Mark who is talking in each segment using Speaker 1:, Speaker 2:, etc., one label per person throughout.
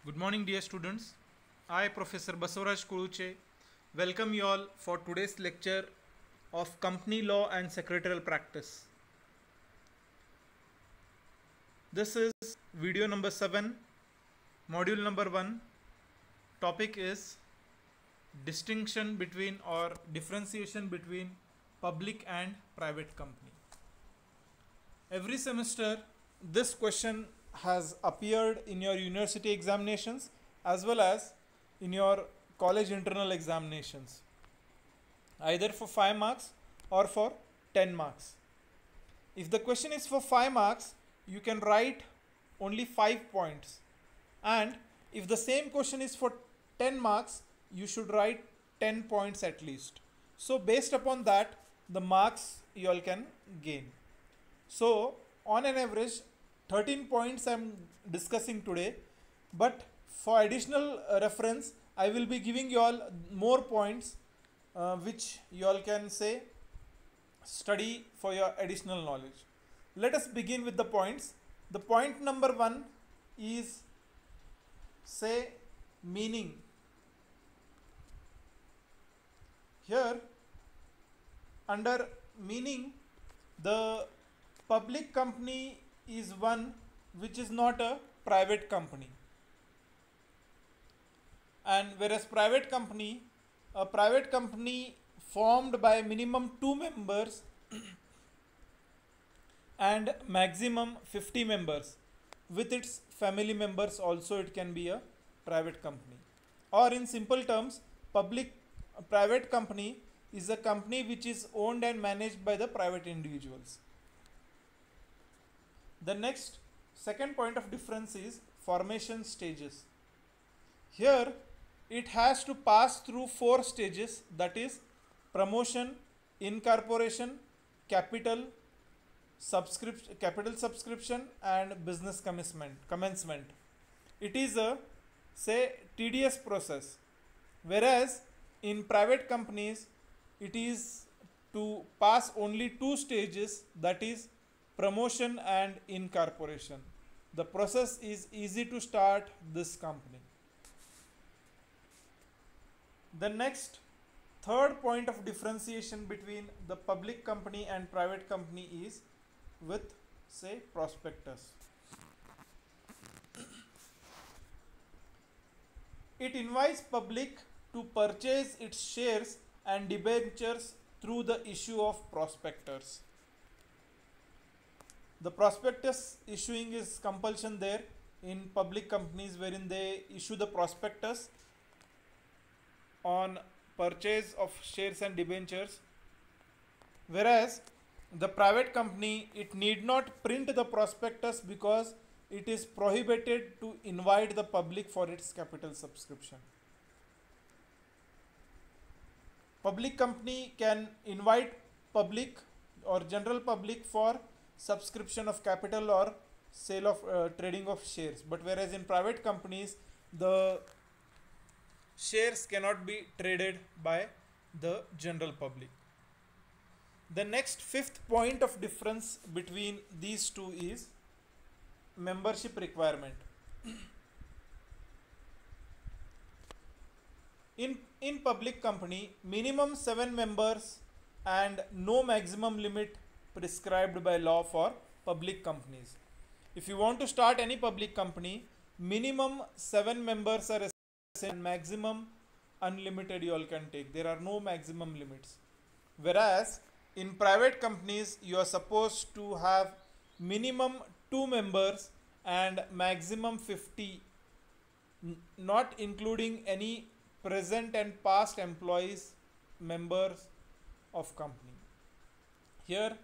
Speaker 1: Good morning, dear students. I, Professor Basavaraj Kuruche, welcome you all for today's lecture of Company Law and Secretarial Practice. This is video number 7, module number 1. Topic is distinction between or differentiation between public and private company. Every semester, this question has appeared in your university examinations as well as in your college internal examinations, either for 5 marks or for 10 marks. If the question is for 5 marks, you can write only 5 points, and if the same question is for 10 marks, you should write 10 points at least. So based upon that, the marks you all can gain. So on an average 13 points I'm discussing today, but for additional reference I will be giving you all more points which you all can say study for your additional knowledge. Let us begin with the points. The point number 1 is say meaning. Here under meaning, the public company is one which is not a private company, and whereas a private company formed by minimum 2 members and maximum 50 members with its family members also, it can be a private company. Or in simple terms, private company is a company which is owned and managed by the private individuals. The next second point of difference is formation stages. Here it has to pass through 4 stages, that is promotion, incorporation, capital subscription and business commencement. It is a say tedious process, whereas in private companies it is to pass only 2 stages, that is promotion and incorporation. The process is easy to start this company. The next third point of differentiation between the public company and private company is with say prospectus. It invites public to purchase its shares and debentures through the issue of prospectus. The prospectus issuing is compulsion there in public companies, wherein they issue the prospectus on purchase of shares and debentures, whereas the private company, it need not print the prospectus because it is prohibited to invite the public for its capital subscription. Public company can invite public or general public for subscription of capital or sale of trading of shares, but whereas in private companies the shares cannot be traded by the general public. The next fifth point of difference between these two is membership requirement. In public company, minimum 7 members and no maximum limit prescribed by law for public companies. If you want to start any public company, minimum 7 members are and maximum unlimited you all can take. There are no maximum limits. Whereas in private companies, you are supposed to have minimum 2 members and maximum 50, not including any present and past employees, members of company. Here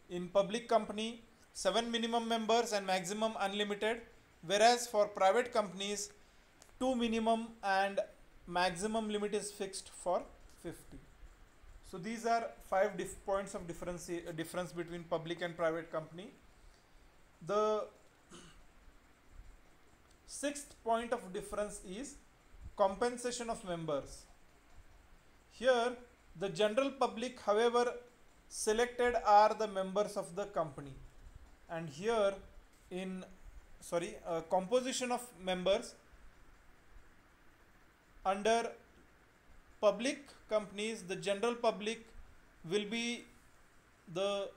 Speaker 1: in public company, 7 minimum members and maximum unlimited, whereas for private companies 2 minimum and maximum limit is fixed for 50. So these are 5 points of difference between public and private company. The sixth point of difference is compensation of members. Here the general public, however, selected are the members of the company, and here in composition of members, under public companies, the general public will be the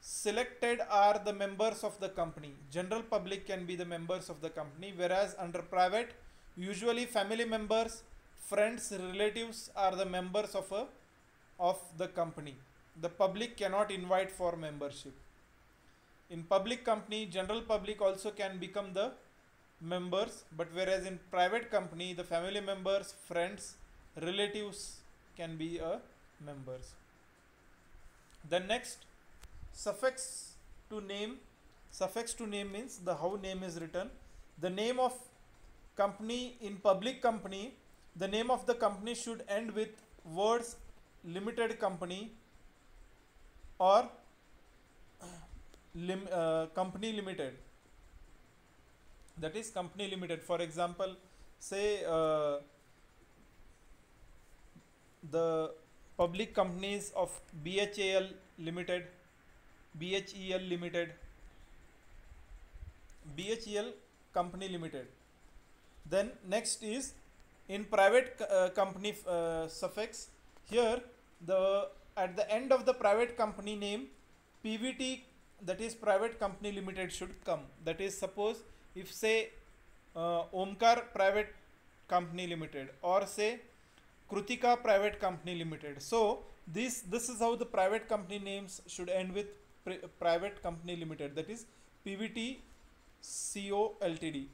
Speaker 1: selected are the members of the company. General public can be the members of the company, whereas under private, usually family members, friends, relatives are the members of the company. The public cannot invite for membership. In public company, general public also can become the members, but whereas in private company, the family members, friends, relatives can be members. The next, suffix to name. Suffix to name means the how name is written. The name of company in public company, the name of the company should end with words limited company or company limited. That is company limited. For example, say the public companies of BHEL limited, BHEL limited, BHEL company limited. Then next is in private company suffix. Here the at the end of the private company name, PVT, that is private company limited, should come. That is, suppose if say Omkar private company limited, or say Krutika private company limited. So this is how the private company names should end with private company limited, that is PVT CO Ltd.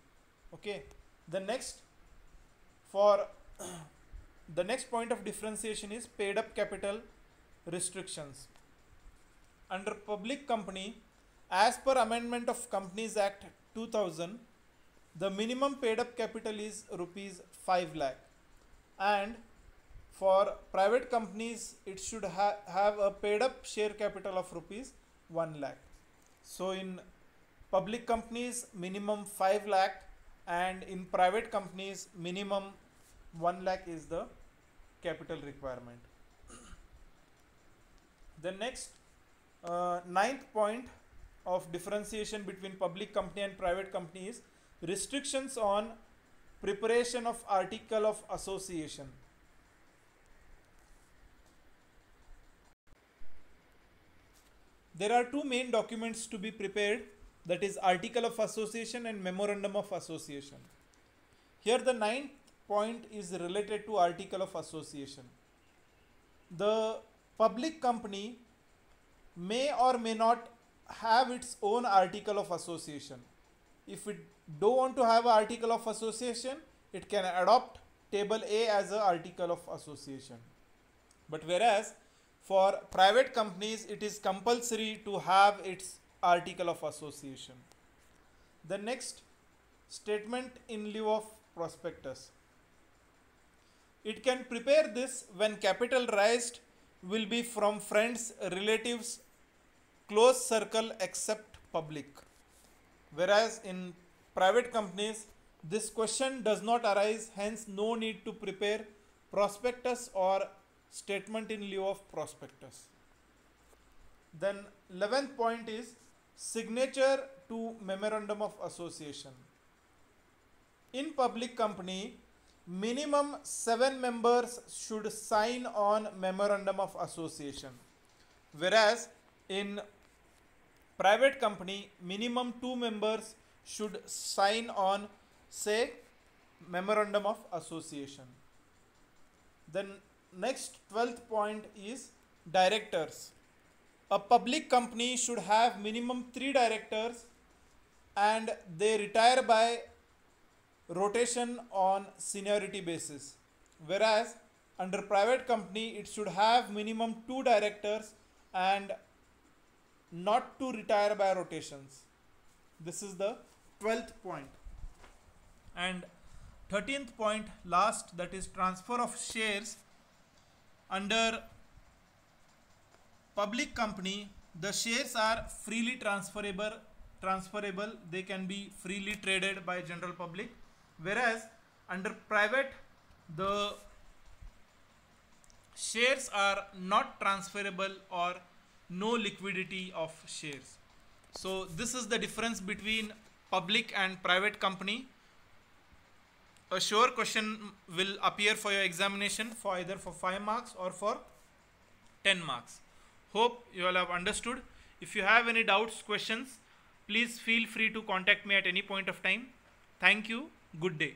Speaker 1: Okay. The next, for the next point of differentiation is paid up capital restrictions. Under public company, as per amendment of Companies Act 2000, the minimum paid up capital is rupees 5 lakh, and for private companies it should have a paid up share capital of rupees 1 lakh. So in public companies minimum 5 lakh, and in private companies minimum 1 lakh is the capital requirement. The next ninth point of differentiation between public company and private company is restrictions on preparation of article of association. There are two main documents to be prepared, that is article of association and memorandum of association. Here the ninth point is related to article of association. The public company may or may not have its own article of association. If it don't want to have an article of association, it can adopt table A as an article of association. But whereas for private companies, it is compulsory to have its article of association. The next, statement in lieu of prospectus. It can prepare this when capital raised will be from friends, relatives, close circle except public. Whereas in private companies, this question does not arise, hence no need to prepare prospectus or statement in lieu of prospectus. Then 11th point is signature to memorandum of association. In public company, minimum 7 members should sign on memorandum of association, whereas in private company minimum 2 members should sign on, say, memorandum of association. Then next 12th point is directors. A public company should have minimum 3 directors and they retire by rotation on seniority basis, whereas under private company it should have minimum 2 directors and not to retire by rotations. This is the 12th point. And 13th point, last, that is transfer of shares. Under public company, the shares are freely transferable, they can be freely traded by general public, whereas under private the shares are not transferable or no liquidity of shares. So this is the difference between public and private company. a sure question will appear for your examination for either for 5 marks or for 10 marks. Hope you all have understood. If you have any doubts, questions, please feel free to contact me at any point of time. Thank you. Good day.